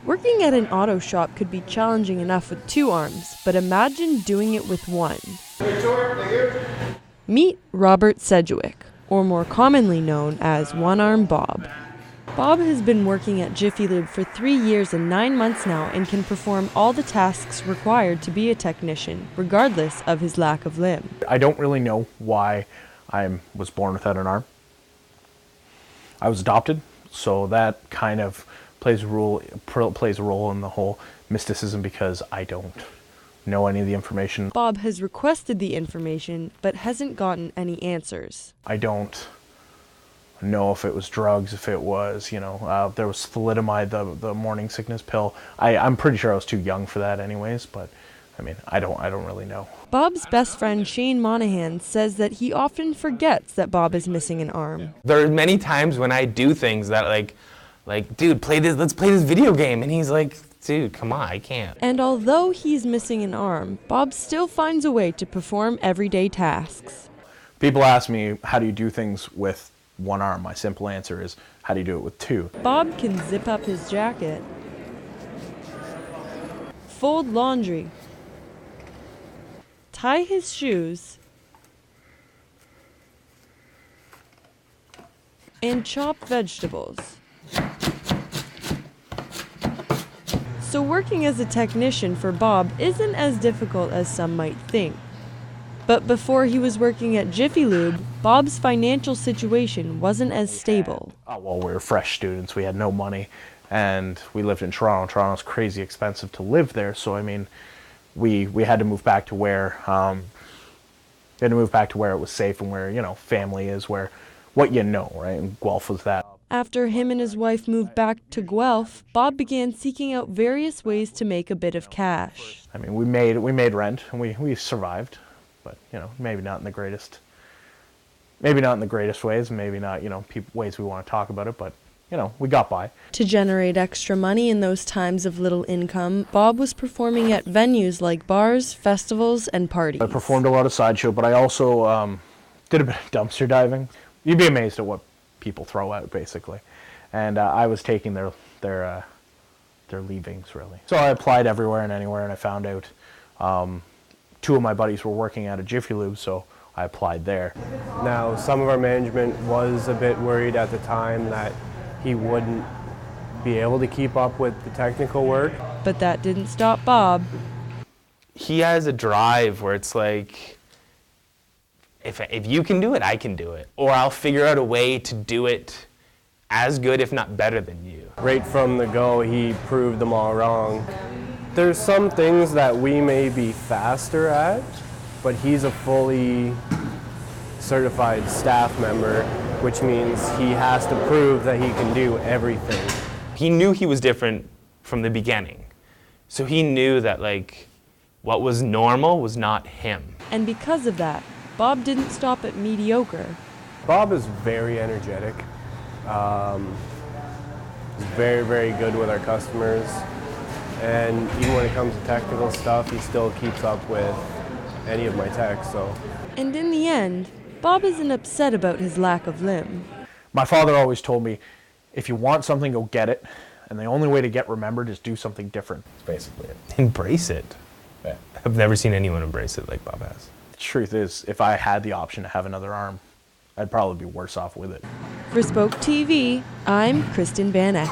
Working at an auto shop could be challenging enough with 2 arms, but imagine doing it with 1. Meet Robert Sedgewick, or more commonly known as One-Arm Bob. Bob has been working at Jiffy Lube for 3 years and 9 months now and can perform all the tasks required to be a technician, regardless of his lack of limb. I don't really know why I was born without an arm. I was adopted, so that kind of plays a role in the whole mysticism because I don't know any of the information. Bob has requested the information, but hasn't gotten any answers. I don't know if it was drugs, if it was, there was thalidomide, the morning sickness pill. I'm pretty sure I was too young for that anyways, but I mean, I don't really know. Bob's best friend Shane Monahan says that he often forgets that Bob is missing an arm. There are many times when I do things that like, dude, let's play this video game. And he's like, dude, come on, I can't. And although he's missing an arm, Bob still finds a way to perform everyday tasks. People ask me, how do you do things with 1 arm? My simple answer is, how do you do it with 2? Bob can zip up his jacket, fold laundry, tie his shoes, and chop vegetables. So working as a technician for Bob isn't as difficult as some might think. But before he was working at Jiffy Lube, Bob's financial situation wasn't as stable. Well, we were fresh students, we had no money, and we lived in Toronto. Toronto's crazy expensive to live there, so I mean, we had to move back to where it was safe and where, family is, where what right? And Guelph was that. After him and his wife moved back to Guelph, Bob began seeking out various ways to make a bit of cash. I mean, we made rent and we survived, but maybe not in the greatest ways, maybe not ways we want to talk about it, but we got by. To generate extra money in those times of little income, Bob was performing at venues like bars, festivals, and parties. I performed a lot of sideshow, but I also did a bit of dumpster diving. You'd be amazed at what people throw out, basically. And I was taking their leavings, really. So I applied everywhere and anywhere, and I found out 2 of my buddies were working at a Jiffy Lube, so I applied there. Now, some of our management was a bit worried at the time that he wouldn't be able to keep up with the technical work. But that didn't stop Bob. He has a drive where it's like, if you can do it, I can do it. Or I'll figure out a way to do it as good, if not better than you. Right from the go, he proved them all wrong. There's some things that we may be faster at, but he's a fully certified staff member, which means he has to prove that he can do everything. He knew he was different from the beginning. So he knew that what was normal was not him. And because of that, Bob didn't stop at mediocre. Bob is very energetic. He's very, very good with our customers. And even when it comes to technical stuff, he still keeps up with any of my techs. And in the end, Bob isn't upset about his lack of limb. My father always told me, if you want something, go get it. And the only way to get remembered is do something different. That's basically it. Embrace it. Yeah. I've never seen anyone embrace it like Bob has. The truth is, if I had the option to have another arm, I'd probably be worse off with it. For Spoke TV, I'm Kristin van Eck.